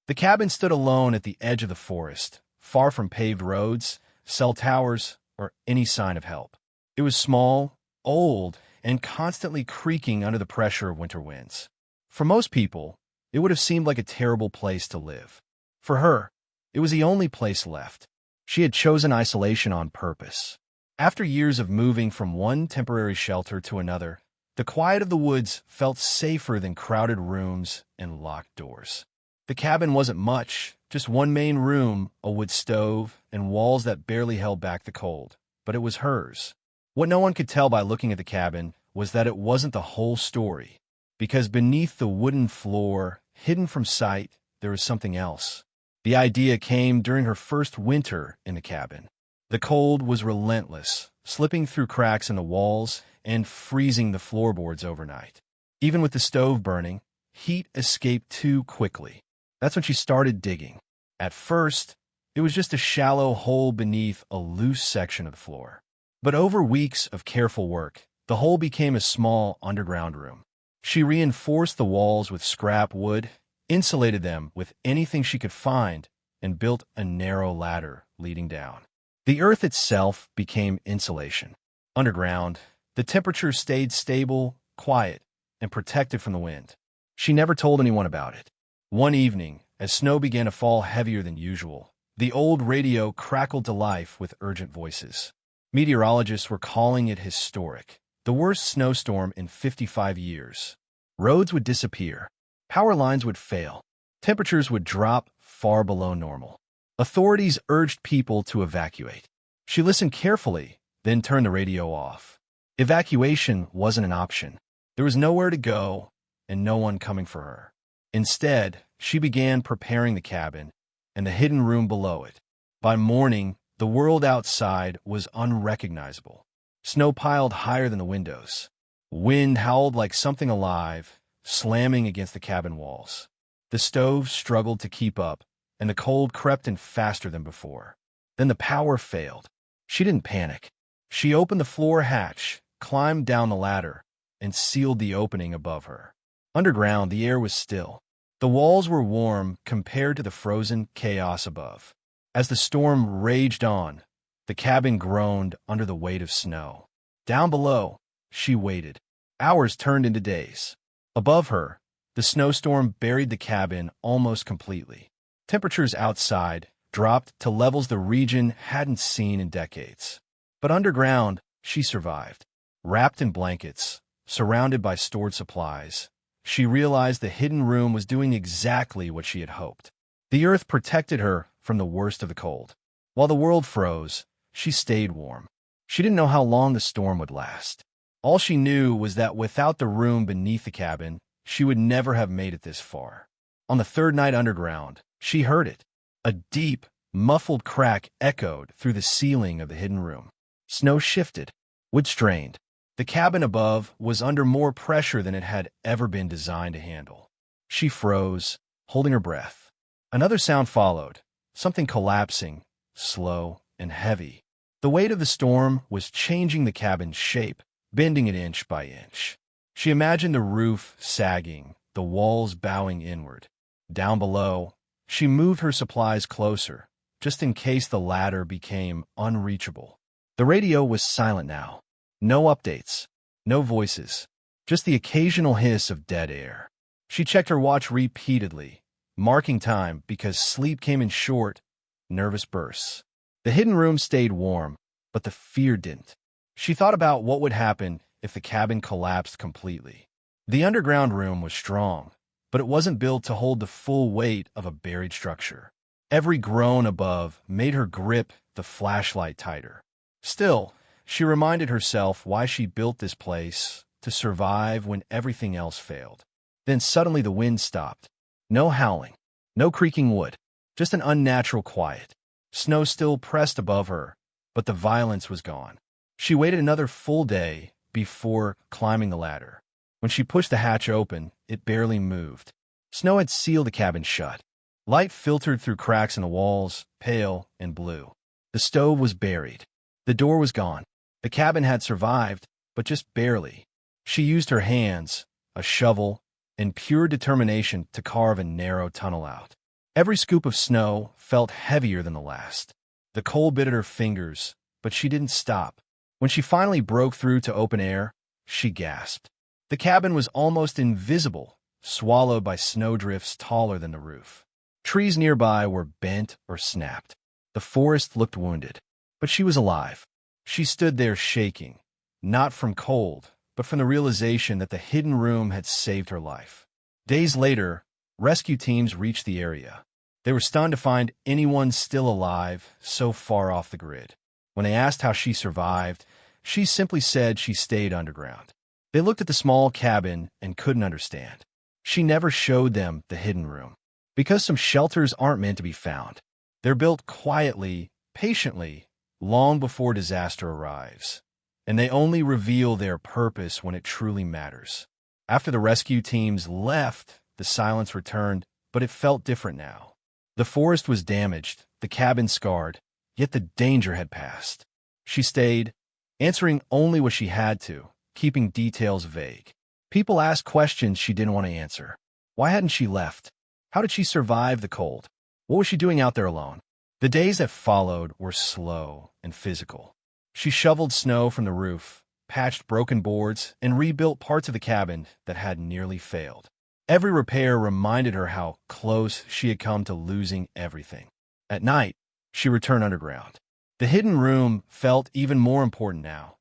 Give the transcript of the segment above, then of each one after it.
The cabin stood alone at the edge of the forest, far from paved roads, cell towers, or any sign of help. It was small, old, and constantly creaking under the pressure of winter winds. For most people, it would have seemed like a terrible place to live. For her, it was the only place left. She had chosen isolation on purpose. After years of moving from one temporary shelter to another, the quiet of the woods felt safer than crowded rooms and locked doors. The cabin wasn't much, just one main room, a wood stove, and walls that barely held back the cold. But it was hers. What no one could tell by looking at the cabin was that it wasn't the whole story. Because beneath the wooden floor, hidden from sight, there was something else. The idea came during her first winter in the cabin. The cold was relentless, slipping through cracks in the walls and freezing the floorboards overnight. Even with the stove burning, heat escaped too quickly. That's when she started digging. At first, it was just a shallow hole beneath a loose section of the floor. But over weeks of careful work, the hole became a small underground room. She reinforced the walls with scrap wood, insulated them with anything she could find, and built a narrow ladder leading down. The earth itself became insulation. Underground, the temperature stayed stable, quiet, and protected from the wind. She never told anyone about it. One evening, as snow began to fall heavier than usual, the old radio crackled to life with urgent voices. Meteorologists were calling it historic, the worst snowstorm in 55 years. Roads would disappear. Power lines would fail. Temperatures would drop far below normal. Authorities urged people to evacuate. She listened carefully, then turned the radio off. Evacuation wasn't an option. There was nowhere to go, and no one coming for her. Instead, she began preparing the cabin and the hidden room below it. By morning, the world outside was unrecognizable. Snow piled higher than the windows. Wind howled like something alive, slamming against the cabin walls. The stove struggled to keep up, and the cold crept in faster than before. Then the power failed. She didn't panic. She opened the floor hatch, climbed down the ladder, and sealed the opening above her. Underground, the air was still. The walls were warm compared to the frozen chaos above. As the storm raged on, the cabin groaned under the weight of snow. Down below, she waited. Hours turned into days. Above her, the snowstorm buried the cabin almost completely. Temperatures outside dropped to levels the region hadn't seen in decades. But underground, she survived. Wrapped in blankets, surrounded by stored supplies, she realized the hidden room was doing exactly what she had hoped. The earth protected her from the worst of the cold. While the world froze, she stayed warm. She didn't know how long the storm would last. All she knew was that without the room beneath the cabin, she would never have made it this far. On the third night underground, she heard it. A deep, muffled crack echoed through the ceiling of the hidden room. Snow shifted. Wood strained. The cabin above was under more pressure than it had ever been designed to handle. She froze, holding her breath. Another sound followed, something collapsing, slow and heavy. The weight of the storm was changing the cabin's shape, bending it inch by inch. She imagined the roof sagging, the walls bowing inward. Down below, she moved her supplies closer, just in case the ladder became unreachable. The radio was silent now. No updates, no voices, just the occasional hiss of dead air. She checked her watch repeatedly, marking time because sleep came in short, nervous bursts. The hidden room stayed warm, but the fear didn't. She thought about what would happen if the cabin collapsed completely. The underground room was strong, but it wasn't built to hold the full weight of a buried structure. Every groan above made her grip the flashlight tighter. Still, she reminded herself why she built this place, to survive when everything else failed. Then suddenly the wind stopped. No howling, no creaking wood, just an unnatural quiet. Snow still pressed above her, but the violence was gone. She waited another full day before climbing the ladder. When she pushed the hatch open, it barely moved. Snow had sealed the cabin shut. Light filtered through cracks in the walls, pale and blue. The stove was buried. The door was gone. The cabin had survived, but just barely. She used her hands, a shovel, and pure determination to carve a narrow tunnel out. Every scoop of snow felt heavier than the last. The cold bit at her fingers, but she didn't stop. When she finally broke through to open air, she gasped. The cabin was almost invisible, swallowed by snowdrifts taller than the roof. Trees nearby were bent or snapped. The forest looked wounded, but she was alive. She stood there shaking, not from cold, but from the realization that the hidden room had saved her life. Days later, rescue teams reached the area. They were stunned to find anyone still alive so far off the grid. When they asked how she survived, she simply said she stayed underground. They looked at the small cabin and couldn't understand. She never showed them the hidden room. Because some shelters aren't meant to be found. They're built quietly, patiently, long before disaster arrives. And they only reveal their purpose when it truly matters. After the rescue teams left, the silence returned, but it felt different now. The forest was damaged, the cabin scarred, yet the danger had passed. She stayed, answering only what she had to, keeping details vague. People asked questions she didn't want to answer. Why hadn't she left? How did she survive the cold? What was she doing out there alone? The days that followed were slow and physical. She shoveled snow from the roof, patched broken boards, and rebuilt parts of the cabin that had nearly failed. Every repair reminded her how close she had come to losing everything. At night, she returned underground. The hidden room felt even more important now,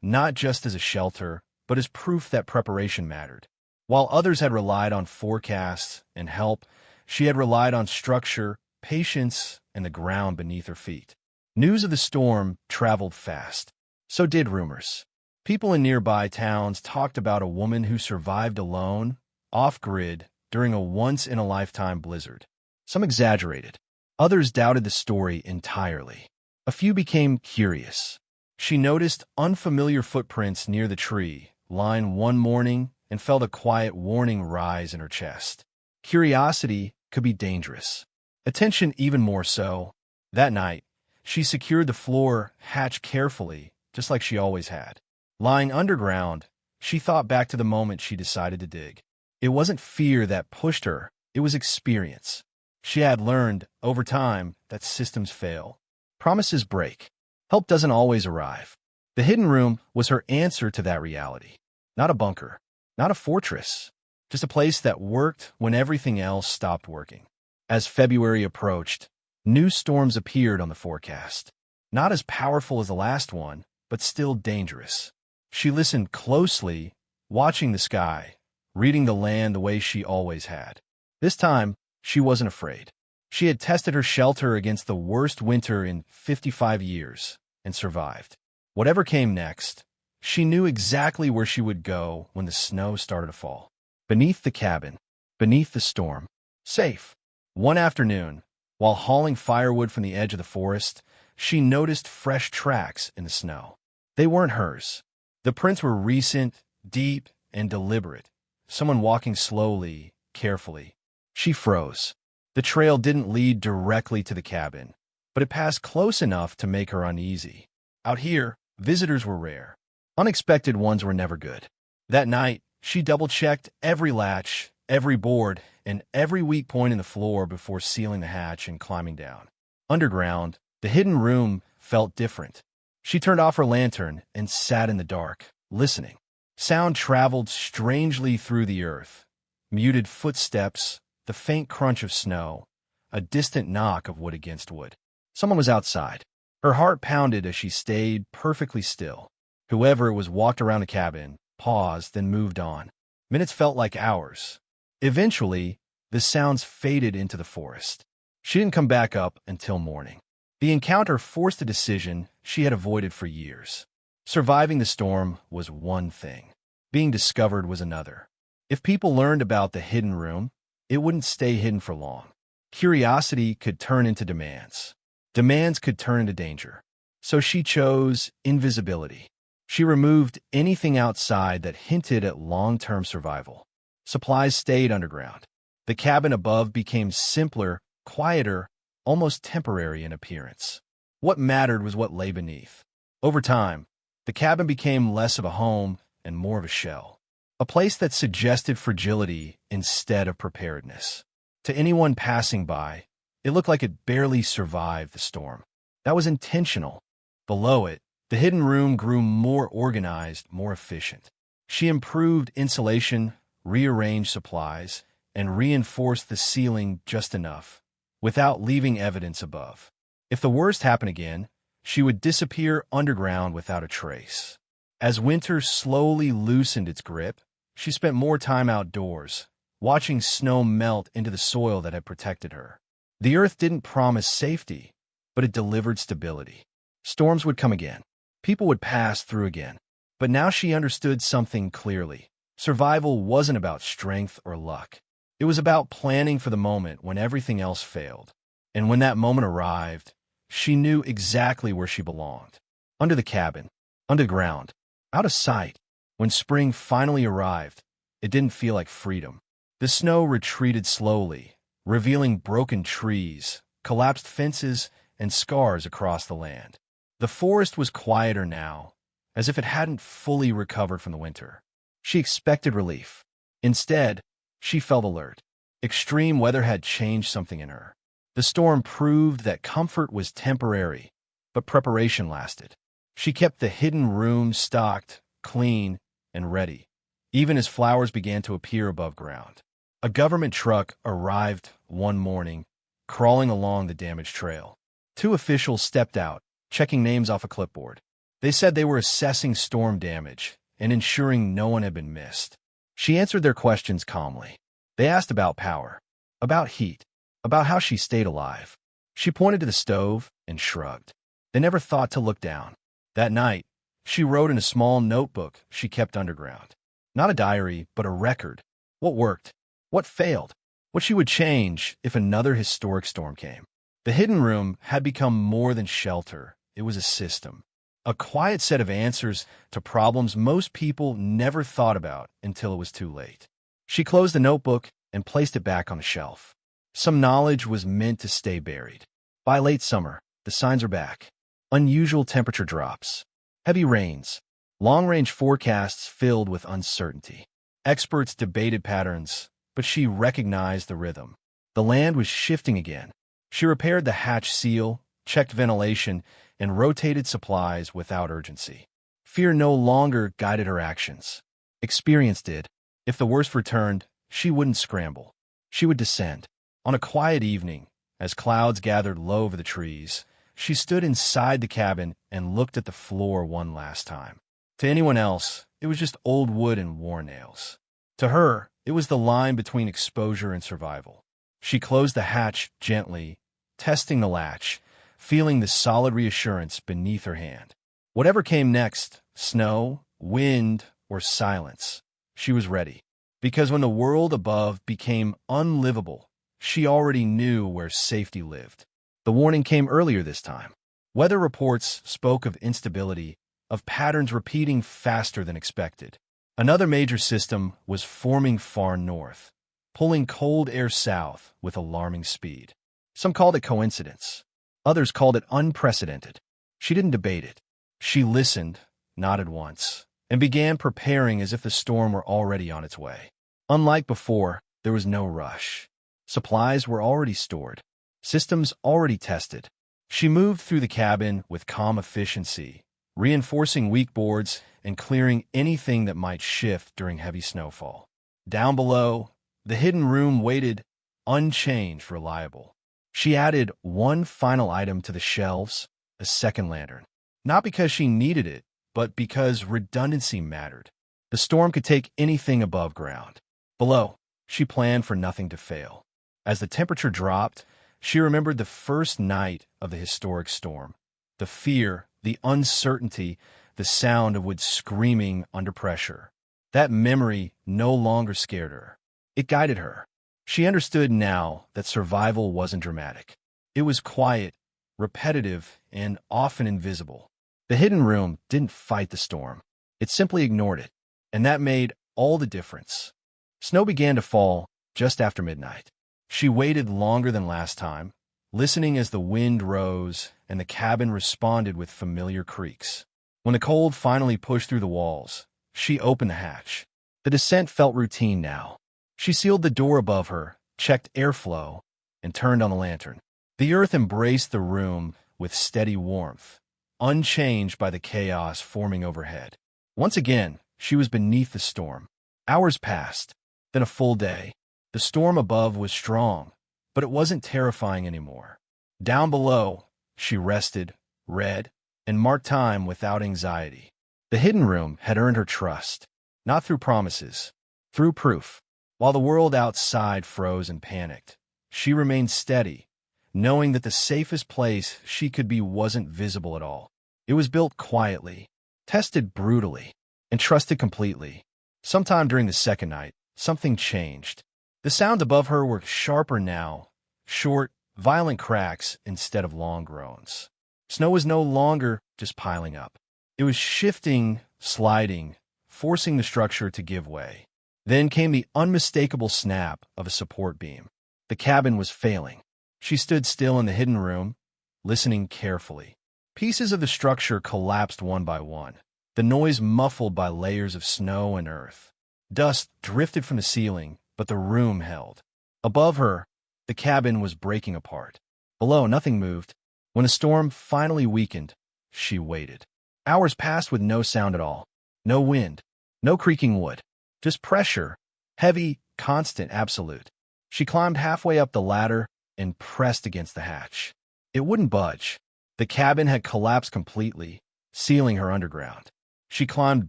not just as a shelter, but as proof that preparation mattered. While others had relied on forecasts and help, she had relied on structure, patience, and the ground beneath her feet. News of the storm traveled fast. So did rumors. People in nearby towns talked about a woman who survived alone, off-grid, during a once-in-a-lifetime blizzard. Some exaggerated. Others doubted the story entirely. A few became curious. She noticed unfamiliar footprints near the tree line one morning and felt a quiet warning rise in her chest. Curiosity could be dangerous. Attention even more so. That night, she secured the floor hatch carefully, just like she always had. Lying underground, she thought back to the moment she decided to dig. It wasn't fear that pushed her, it was experience. She had learned, over time, that systems fail. Promises break. Help doesn't always arrive. The hidden room was her answer to that reality. Not a bunker, not a fortress, just a place that worked when everything else stopped working. As February approached, new storms appeared on the forecast. Not as powerful as the last one, but still dangerous. She listened closely, watching the sky, reading the land the way she always had. This time, she wasn't afraid. She had tested her shelter against the worst winter in 55 years and survived. Whatever came next, she knew exactly where she would go when the snow started to fall. Beneath the cabin, beneath the storm, safe. One afternoon, while hauling firewood from the edge of the forest, she noticed fresh tracks in the snow. They weren't hers. The prints were recent, deep, and deliberate. Someone walking slowly, carefully. She froze. The trail didn't lead directly to the cabin, but it passed close enough to make her uneasy. Out here, visitors were rare. Unexpected ones were never good. That night, she double-checked every latch, every board, and every weak point in the floor before sealing the hatch and climbing down. Underground, the hidden room felt different. She turned off her lantern and sat in the dark, listening. Sound traveled strangely through the earth. Muted footsteps, the faint crunch of snow, a distant knock of wood against wood. Someone was outside. Her heart pounded as she stayed perfectly still. Whoever it was walked around the cabin, paused, then moved on. Minutes felt like hours. Eventually, the sounds faded into the forest. She didn't come back up until morning. The encounter forced a decision she had avoided for years. Surviving the storm was one thing. Being discovered was another. If people learned about the hidden room, it wouldn't stay hidden for long. Curiosity could turn into demands. Demands could turn into danger. So she chose invisibility. She removed anything outside that hinted at long-term survival. Supplies stayed underground. The cabin above became simpler, quieter, almost temporary in appearance. What mattered was what lay beneath. Over time, the cabin became less of a home and more of a shell. A place that suggested fragility instead of preparedness. To anyone passing by, it looked like it barely survived the storm. That was intentional. Below it, the hidden room grew more organized, more efficient. She improved insulation, rearranged supplies, and reinforced the ceiling just enough, without leaving evidence above. If the worst happened again, she would disappear underground without a trace. As winter slowly loosened its grip, she spent more time outdoors, watching snow melt into the soil that had protected her. The earth didn't promise safety, but it delivered stability. Storms would come again. People would pass through again. But now she understood something clearly. Survival wasn't about strength or luck. It was about planning for the moment when everything else failed. And when that moment arrived, she knew exactly where she belonged. Under the cabin, underground, out of sight. When spring finally arrived, it didn't feel like freedom. The snow retreated slowly, revealing broken trees, collapsed fences, and scars across the land. The forest was quieter now, as if it hadn't fully recovered from the winter. She expected relief. Instead, she felt alert. Extreme weather had changed something in her. The storm proved that comfort was temporary, but preparation lasted. She kept the hidden room stocked, clean, and ready, even as flowers began to appear above ground. A government truck arrived one morning, crawling along the damaged trail. Two officials stepped out, checking names off a clipboard. They said they were assessing storm damage and ensuring no one had been missed. She answered their questions calmly. They asked about power, about heat, about how she stayed alive. She pointed to the stove and shrugged. They never thought to look down. That night, she wrote in a small notebook she kept underground. Not a diary, but a record. What worked? What failed? What she would change if another historic storm came? The hidden room had become more than shelter. It was a system. A quiet set of answers to problems most people never thought about until it was too late. She closed the notebook and placed it back on the shelf. Some knowledge was meant to stay buried. By late summer, the signs are back. Unusual temperature drops. Heavy rains. Long-range forecasts filled with uncertainty. Experts debated patterns, but she recognized the rhythm. The land was shifting again. She repaired the hatch seal, checked ventilation, and rotated supplies without urgency. Fear no longer guided her actions. Experience did. If the worst returned, she wouldn't scramble. She would descend. On a quiet evening, as clouds gathered low over the trees, she stood inside the cabin and looked at the floor one last time. To anyone else, it was just old wood and worn nails. To her, it was the line between exposure and survival. She closed the hatch gently, testing the latch, feeling the solid reassurance beneath her hand. Whatever came next, snow, wind, or silence, she was ready. Because when the world above became unlivable, she already knew where safety lived. The warning came earlier this time. Weather reports spoke of instability, of patterns repeating faster than expected. Another major system was forming far north, pulling cold air south with alarming speed. Some called it coincidence. Others called it unprecedented. She didn't debate it. She listened, nodded once, and began preparing as if the storm were already on its way. Unlike before, there was no rush. Supplies were already stored. Systems already tested. She moved through the cabin with calm efficiency, reinforcing weak boards and clearing anything that might shift during heavy snowfall. Down below, the hidden room waited, unchanged, reliable. She added one final item to the shelves, a second lantern. Not because she needed it, but because redundancy mattered. The storm could take anything above ground. Below, she planned for nothing to fail. As the temperature dropped, she remembered the first night of the historic storm. The fear, the uncertainty, the sound of wood screaming under pressure. That memory no longer scared her. It guided her. She understood now that survival wasn't dramatic. It was quiet, repetitive, and often invisible. The hidden room didn't fight the storm. It simply ignored it, and that made all the difference. Snow began to fall just after midnight. She waited longer than last time, listening as the wind rose and the cabin responded with familiar creaks. When the cold finally pushed through the walls, she opened the hatch. The descent felt routine now. She sealed the door above her, checked airflow, and turned on the lantern. The earth embraced the room with steady warmth, unchanged by the chaos forming overhead. Once again, she was beneath the storm. Hours passed, then a full day. The storm above was strong, but it wasn't terrifying anymore. Down below, she rested, read, and marked time without anxiety. The hidden room had earned her trust, not through promises, through proof. While the world outside froze and panicked, she remained steady, knowing that the safest place she could be wasn't visible at all. It was built quietly, tested brutally, and trusted completely. Sometime during the second night, something changed. The sounds above her were sharper now, short, violent cracks instead of long groans. Snow was no longer just piling up. It was shifting, sliding, forcing the structure to give way. Then came the unmistakable snap of a support beam. The cabin was failing. She stood still in the hidden room, listening carefully. Pieces of the structure collapsed one by one, the noise muffled by layers of snow and earth. Dust drifted from the ceiling, but the room held. Above her, the cabin was breaking apart. Below, nothing moved. When the storm finally weakened, she waited. Hours passed with no sound at all. No wind, no creaking wood. Just pressure, heavy, constant, absolute. She climbed halfway up the ladder and pressed against the hatch. It wouldn't budge. The cabin had collapsed completely, sealing her underground. She climbed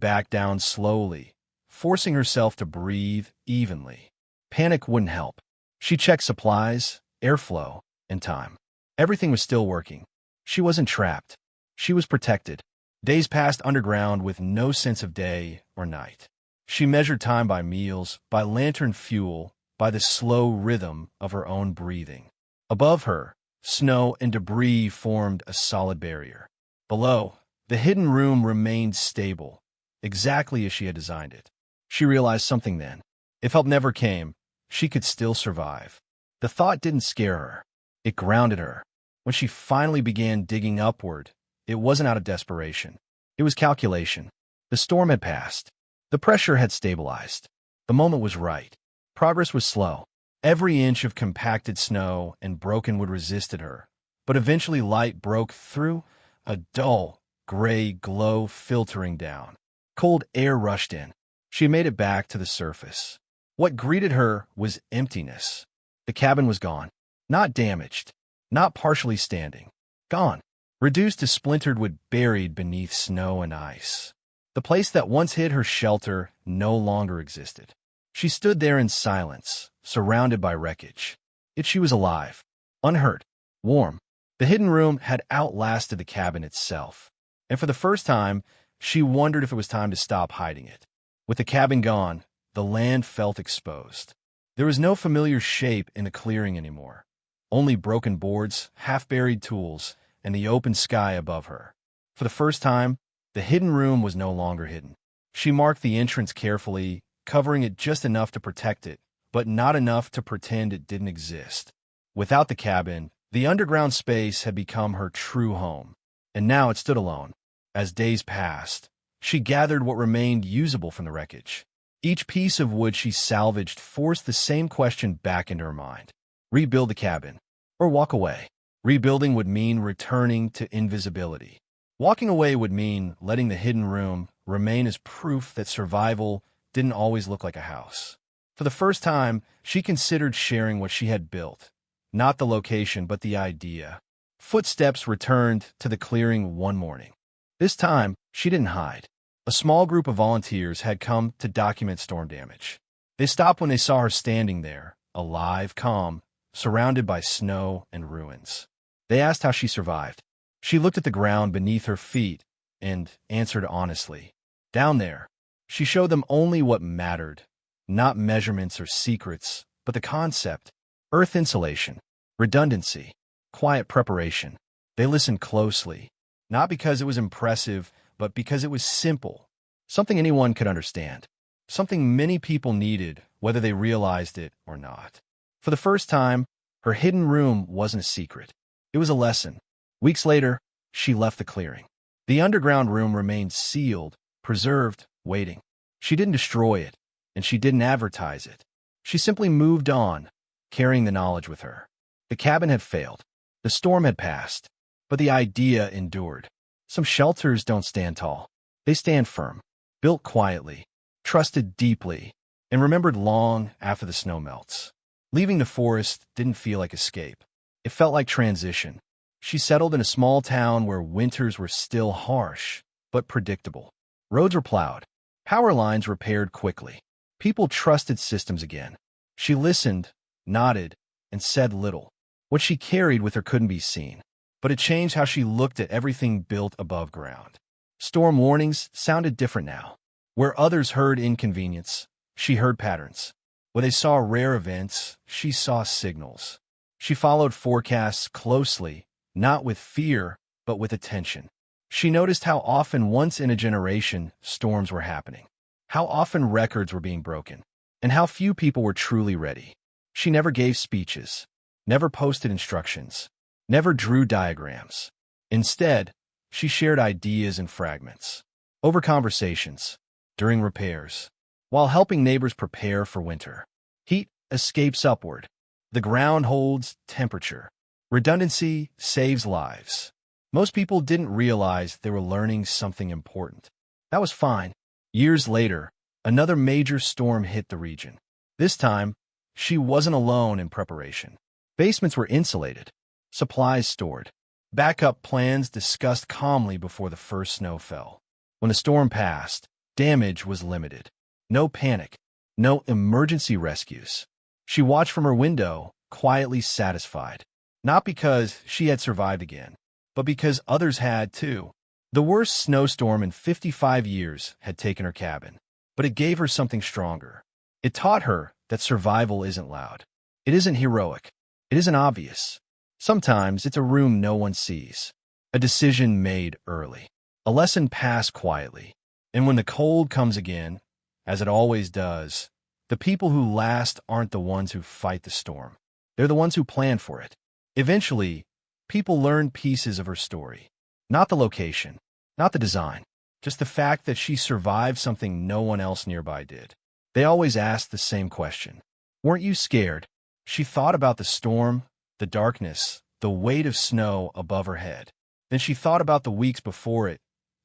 back down slowly, forcing herself to breathe evenly. Panic wouldn't help. She checked supplies, airflow, and time. Everything was still working. She wasn't trapped. She was protected. Days passed underground with no sense of day or night. She measured time by meals, by lantern fuel, by the slow rhythm of her own breathing. Above her, snow and debris formed a solid barrier. Below, the hidden room remained stable, exactly as she had designed it. She realized something then. If help never came, she could still survive. The thought didn't scare her. It grounded her. When she finally began digging upward, it wasn't out of desperation. It was calculation. The storm had passed. The pressure had stabilized. The moment was right. Progress was slow. Every inch of compacted snow and broken wood resisted her, but eventually light broke through, a dull, gray glow filtering down. Cold air rushed in. She made it back to the surface. What greeted her was emptiness. The cabin was gone. Not damaged. Not partially standing. Gone. Reduced to splintered wood buried beneath snow and ice. The place that once hid her shelter no longer existed. She stood there in silence, surrounded by wreckage. Yet she was alive, unhurt, warm. The hidden room had outlasted the cabin itself, and for the first time, she wondered if it was time to stop hiding it. With the cabin gone, the land felt exposed. There was no familiar shape in the clearing anymore, only broken boards, half-buried tools, and the open sky above her. For the first time, the hidden room was no longer hidden. She marked the entrance carefully, covering it just enough to protect it, but not enough to pretend it didn't exist. Without the cabin, the underground space had become her true home, and now it stood alone. As days passed, she gathered what remained usable from the wreckage. Each piece of wood she salvaged forced the same question back into her mind. Rebuild the cabin, or walk away. Rebuilding would mean returning to invisibility. Walking away would mean letting the hidden room remain as proof that survival didn't always look like a house. For the first time, she considered sharing what she had built. Not the location, but the idea. Footsteps returned to the clearing one morning. This time, she didn't hide. A small group of volunteers had come to document storm damage. They stopped when they saw her standing there, alive, calm, surrounded by snow and ruins. They asked how she survived. She looked at the ground beneath her feet and answered honestly. Down there, she showed them only what mattered, not measurements or secrets, but the concept: earth insulation, redundancy, quiet preparation. They listened closely, not because it was impressive, but because it was simple, something anyone could understand, something many people needed, whether they realized it or not. For the first time, her hidden room wasn't a secret. It was a lesson. Weeks later, she left the clearing. The underground room remained sealed, preserved, waiting. She didn't destroy it, and she didn't advertise it. She simply moved on, carrying the knowledge with her. The cabin had failed. The storm had passed. But the idea endured. Some shelters don't stand tall. They stand firm, built quietly, trusted deeply, and remembered long after the snow melts. Leaving the forest didn't feel like escape. It felt like transition. She settled in a small town where winters were still harsh, but predictable. Roads were plowed. Power lines repaired quickly. People trusted systems again. She listened, nodded, and said little. What she carried with her couldn't be seen, but it changed how she looked at everything built above ground. Storm warnings sounded different now. Where others heard inconvenience, she heard patterns. Where they saw rare events, she saw signals. She followed forecasts closely, not with fear, but with attention. She noticed how often once in a generation storms were happening, how often records were being broken, and how few people were truly ready. She never gave speeches, never posted instructions, never drew diagrams. Instead, she shared ideas and fragments, over conversations, during repairs, while helping neighbors prepare for winter. Heat escapes upward. The ground holds temperature. Redundancy saves lives. Most people didn't realize they were learning something important. That was fine. Years later, another major storm hit the region. This time, she wasn't alone in preparation. Basements were insulated, supplies stored, backup plans discussed calmly before the first snow fell. When the storm passed, damage was limited. No panic, no emergency rescues. She watched from her window, quietly satisfied. Not because she had survived again, but because others had too. The worst snowstorm in 55 years had taken her cabin, but it gave her something stronger. It taught her that survival isn't loud. It isn't heroic. It isn't obvious. Sometimes it's a room no one sees, a decision made early, a lesson passed quietly. And when the cold comes again, as it always does, the people who last aren't the ones who fight the storm. They're the ones who plan for it. Eventually, people learn pieces of her story. Not the location, not the design, just the fact that she survived something no one else nearby did. They always asked the same question. Weren't you scared? She thought about the storm, the darkness, the weight of snow above her head. Then she thought about the weeks before it,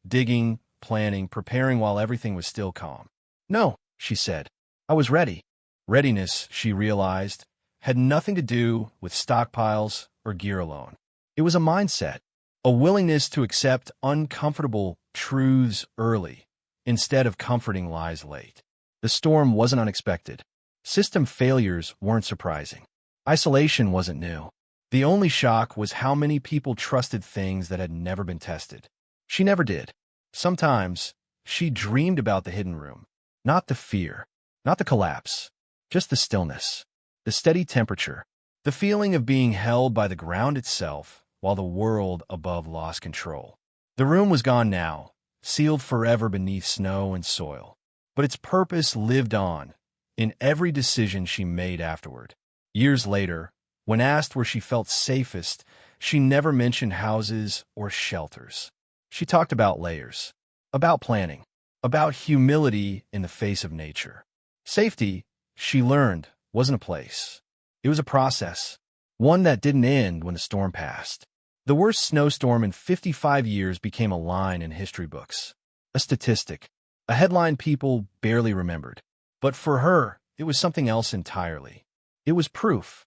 digging, planning, preparing while everything was still calm. No, she said. I was ready. Readiness, she realized, had nothing to do with stockpiles or gear alone. It was a mindset, a willingness to accept uncomfortable truths early, instead of comforting lies late. The storm wasn't unexpected. System failures weren't surprising. Isolation wasn't new. The only shock was how many people trusted things that had never been tested. She never did. Sometimes, she dreamed about the hidden room. Not the fear, not the collapse, just the stillness, the steady temperature, the feeling of being held by the ground itself while the world above lost control. The room was gone now, sealed forever beneath snow and soil. But its purpose lived on, in every decision she made afterward. Years later, when asked where she felt safest, she never mentioned houses or shelters. She talked about layers, about planning, about humility in the face of nature. Safety, she learned, wasn't a place. It was a process, one that didn't end when the storm passed. The worst snowstorm in 55 years became a line in history books, a statistic, a headline people barely remembered. But for her, it was something else entirely. It was proof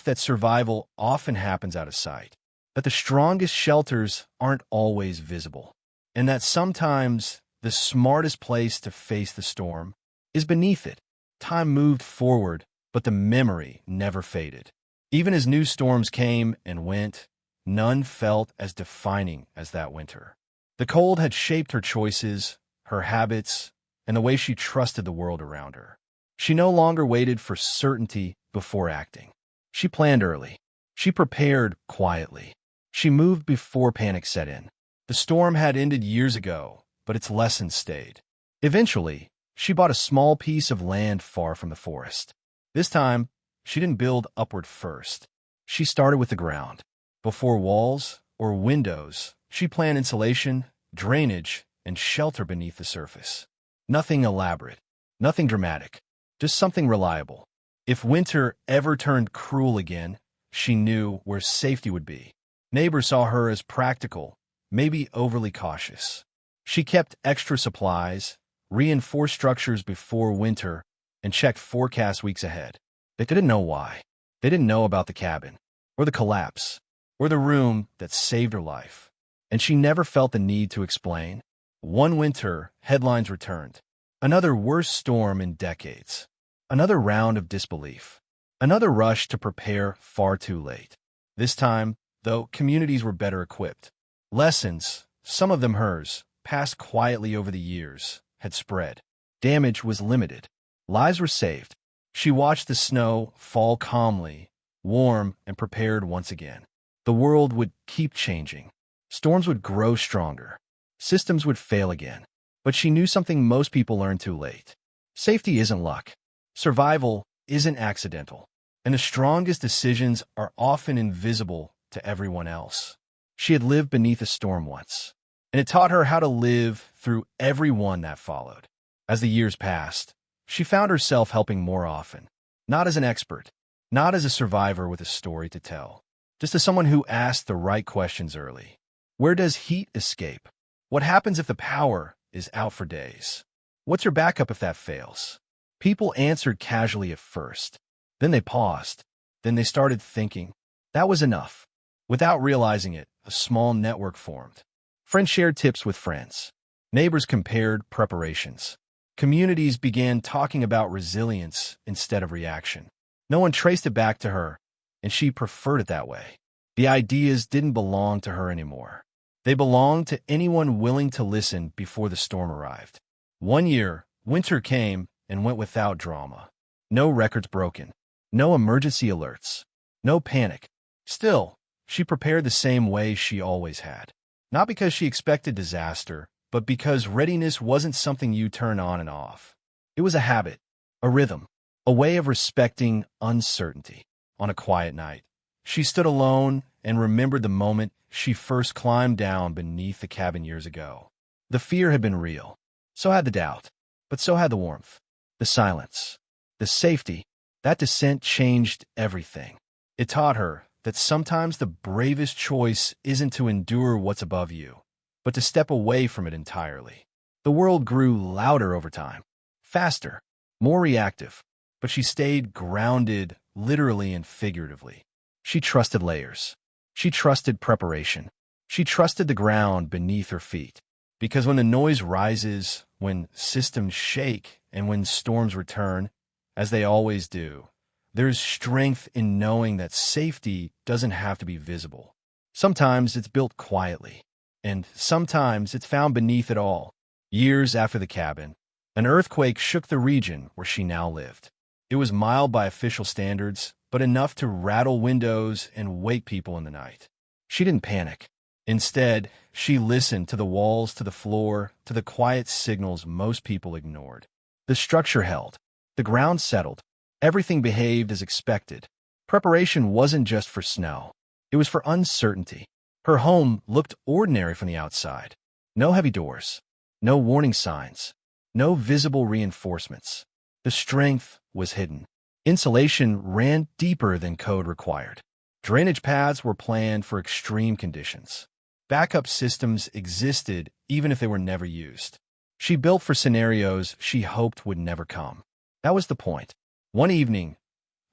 that survival often happens out of sight, that the strongest shelters aren't always visible, and that sometimes the smartest place to face the storm is beneath it. Time moved forward, but the memory never faded. Even as new storms came and went, none felt as defining as that winter. The cold had shaped her choices, her habits, and the way she trusted the world around her. She no longer waited for certainty before acting. She planned early. She prepared quietly. She moved before panic set in. The storm had ended years ago, but its lessons stayed. Eventually, she bought a small piece of land far from the forest. This time, she didn't build upward first. She started with the ground. Before walls or windows, she planned insulation, drainage, and shelter beneath the surface. Nothing elaborate, nothing dramatic, just something reliable. If winter ever turned cruel again, she knew where safety would be. Neighbors saw her as practical, maybe overly cautious. She kept extra supplies, reinforced structures before winter, and checked forecast weeks ahead. They didn't know why. They didn't know about the cabin, or the collapse, or the room that saved her life. And she never felt the need to explain. One winter, headlines returned. Another worst storm in decades. Another round of disbelief. Another rush to prepare far too late. This time, though, communities were better equipped. Lessons, some of them hers, passed quietly over the years, had spread. Damage was limited. Lives were saved. She watched the snow fall calmly, warm and prepared once again. The world would keep changing. Storms would grow stronger. Systems would fail again. But she knew something most people learn too late. Safety isn't luck. Survival isn't accidental. And the strongest decisions are often invisible to everyone else. She had lived beneath a storm once, and it taught her how to live through every one that followed. As the years passed, she found herself helping more often, not as an expert, not as a survivor with a story to tell, just as someone who asked the right questions early. Where does heat escape? What happens if the power is out for days? What's your backup if that fails? People answered casually at first. Then they paused. Then they started thinking. That was enough. Without realizing it, a small network formed. Friends shared tips with friends. Neighbors compared preparations. Communities began talking about resilience instead of reaction. No one traced it back to her, and she preferred it that way. The ideas didn't belong to her anymore. They belonged to anyone willing to listen before the storm arrived. One year, winter came and went without drama. No records broken. No emergency alerts. No panic. Still, she prepared the same way she always had. Not because she expected disaster, but because readiness wasn't something you turn on and off. It was a habit, a rhythm, a way of respecting uncertainty. On a quiet night, she stood alone and remembered the moment she first climbed down beneath the cabin years ago. The fear had been real. So had the doubt. But so had the warmth, the silence, the safety. That descent changed everything. It taught her that sometimes the bravest choice isn't to endure what's above you, but to step away from it entirely. The world grew louder over time, faster, more reactive, but she stayed grounded literally and figuratively. She trusted layers. She trusted preparation. She trusted the ground beneath her feet. Because when the noise rises, when systems shake, and when storms return, as they always do, there's strength in knowing that safety doesn't have to be visible. Sometimes it's built quietly, and sometimes it's found beneath it all. Years after the cabin, an earthquake shook the region where she now lived. It was mild by official standards, but enough to rattle windows and wake people in the night. She didn't panic. Instead, she listened to the walls, to the floor, to the quiet signals most people ignored. The structure held. The ground settled. Everything behaved as expected. Preparation wasn't just for snow. It was for uncertainty. Her home looked ordinary from the outside. No heavy doors. No warning signs. No visible reinforcements. The strength was hidden. Insulation ran deeper than code required. Drainage paths were planned for extreme conditions. Backup systems existed even if they were never used. She built for scenarios she hoped would never come. That was the point. One evening,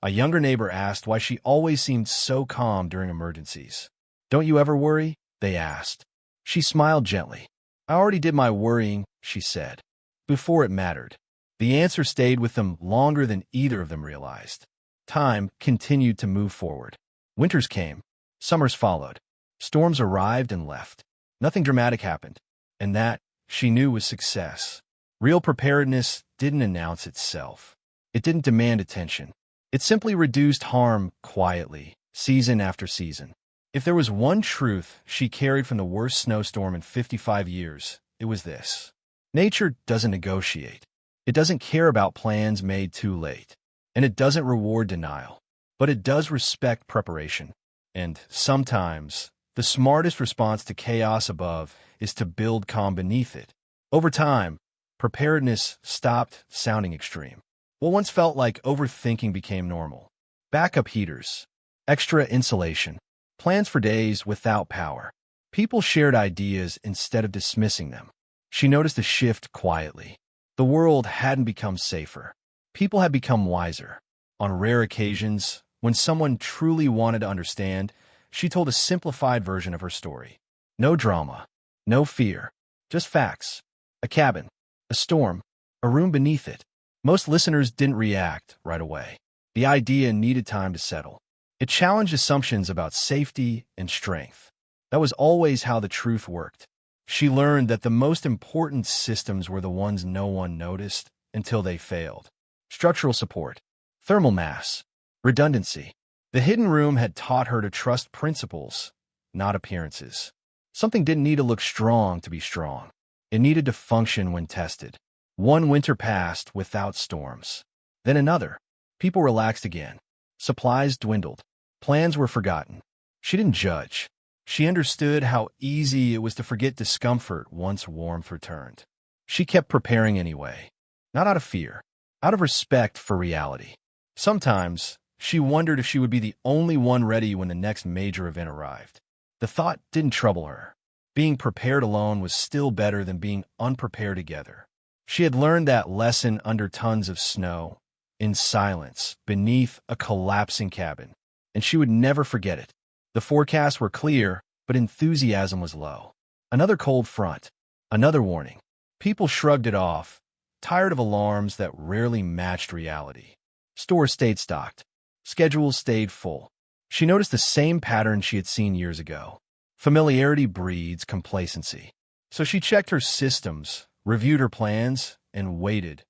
a younger neighbor asked why she always seemed so calm during emergencies. "Don't you ever worry?" they asked. She smiled gently. "I already did my worrying," she said, "before it mattered." The answer stayed with them longer than either of them realized. Time continued to move forward. Winters came. Summers followed. Storms arrived and left. Nothing dramatic happened. And that, she knew, was success. Real preparedness didn't announce itself. It didn't demand attention. It simply reduced harm quietly, season after season. If there was one truth she carried from the worst snowstorm in 55 years, it was this. Nature doesn't negotiate. It doesn't care about plans made too late. And it doesn't reward denial. But it does respect preparation. And sometimes, the smartest response to chaos above is to build calm beneath it. Over time, preparedness stopped sounding extreme. What once felt like overthinking became normal. Backup heaters, extra insulation, plans for days without power. People shared ideas instead of dismissing them. She noticed a shift quietly. The world hadn't become safer. People had become wiser. On rare occasions, when someone truly wanted to understand, she told a simplified version of her story. No drama, no fear, just facts. A cabin, a storm, a room beneath it. Most listeners didn't react right away. The idea needed time to settle. It challenged assumptions about safety and strength. That was always how the truth worked. She learned that the most important systems were the ones no one noticed until they failed. Structural support, thermal mass, redundancy. The hidden room had taught her to trust principles, not appearances. Something didn't need to look strong to be strong. It needed to function when tested. One winter passed without storms. Then another. People relaxed again. Supplies dwindled. Plans were forgotten. She didn't judge. She understood how easy it was to forget discomfort once warmth returned. She kept preparing anyway, not out of fear, out of respect for reality. Sometimes, she wondered if she would be the only one ready when the next major event arrived. The thought didn't trouble her. Being prepared alone was still better than being unprepared together. She had learned that lesson under tons of snow, in silence, beneath a collapsing cabin, and she would never forget it. The forecasts were clear, but enthusiasm was low. Another cold front, another warning. People shrugged it off, tired of alarms that rarely matched reality. Stores stayed stocked. Schedules stayed full. She noticed the same pattern she had seen years ago. Familiarity breeds complacency. So she checked her systems, reviewed her plans, and waited,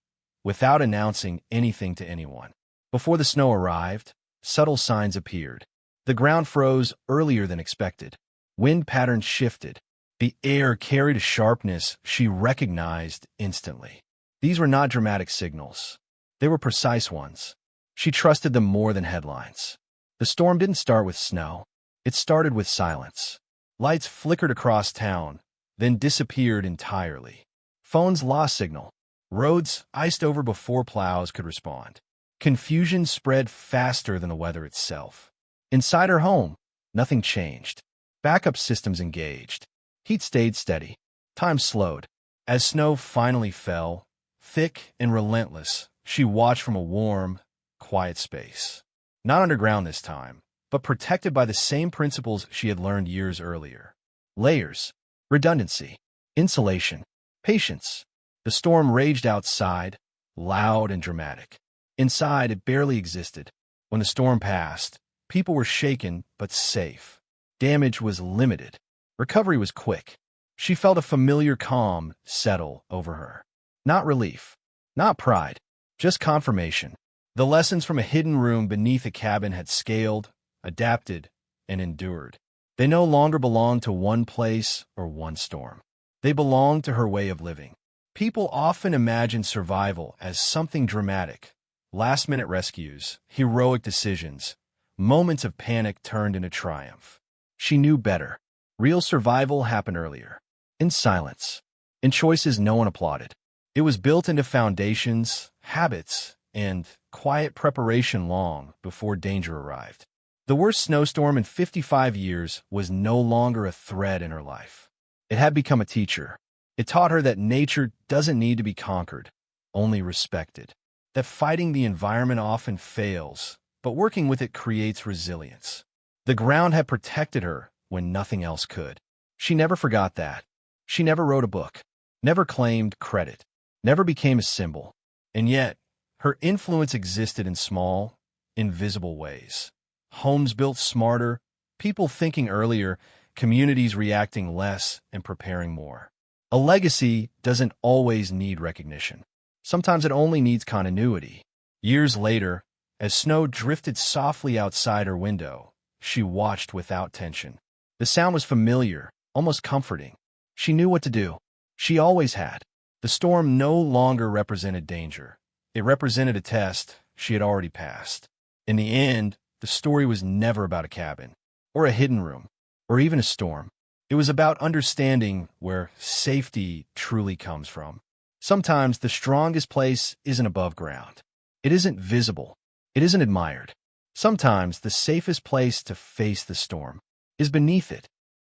without announcing anything to anyone. Before the snow arrived, subtle signs appeared. The ground froze earlier than expected. Wind patterns shifted. The air carried a sharpness she recognized instantly. These were not dramatic signals. They were precise ones. She trusted them more than headlines. The storm didn't start with snow. It started with silence. Lights flickered across town, then disappeared entirely. Phones lost signal. Roads iced over before plows could respond. Confusion spread faster than the weather itself. Inside her home, nothing changed. Backup systems engaged. Heat stayed steady. Time slowed. As snow finally fell, thick and relentless, she watched from a warm, quiet space. Not underground this time, but protected by the same principles she had learned years earlier. Layers, redundancy, insulation, patience. The storm raged outside, loud and dramatic. Inside, it barely existed. When the storm passed, people were shaken but safe. Damage was limited. Recovery was quick. She felt a familiar calm settle over her. Not relief, not pride, just confirmation. The lessons from a hidden room beneath a cabin had scaled, adapted, and endured. They no longer belonged to one place or one storm. They belonged to her way of living. People often imagine survival as something dramatic. Last-minute rescues, heroic decisions, moments of panic turned into triumph. She knew better. Real survival happened earlier. In silence. In choices no one applauded. It was built into foundations, habits, and quiet preparation long before danger arrived. The worst snowstorm in 55 years was no longer a threat in her life. It had become a teacher. It taught her that nature doesn't need to be conquered, only respected. That fighting the environment often fails, but working with it creates resilience. The ground had protected her when nothing else could. She never forgot that. She never wrote a book, never claimed credit, never became a symbol. And yet, her influence existed in small, invisible ways. Homes built smarter, people thinking earlier, communities reacting less and preparing more. A legacy doesn't always need recognition. Sometimes it only needs continuity. Years later, as snow drifted softly outside her window, she watched without tension. The sound was familiar, almost comforting. She knew what to do. She always had. The storm no longer represented danger. It represented a test she had already passed. In the end, the story was never about a cabin, or a hidden room, or even a storm. It was about understanding where safety truly comes from. Sometimes the strongest place isn't above ground. It isn't visible. It isn't admired. Sometimes the safest place to face the storm is beneath it,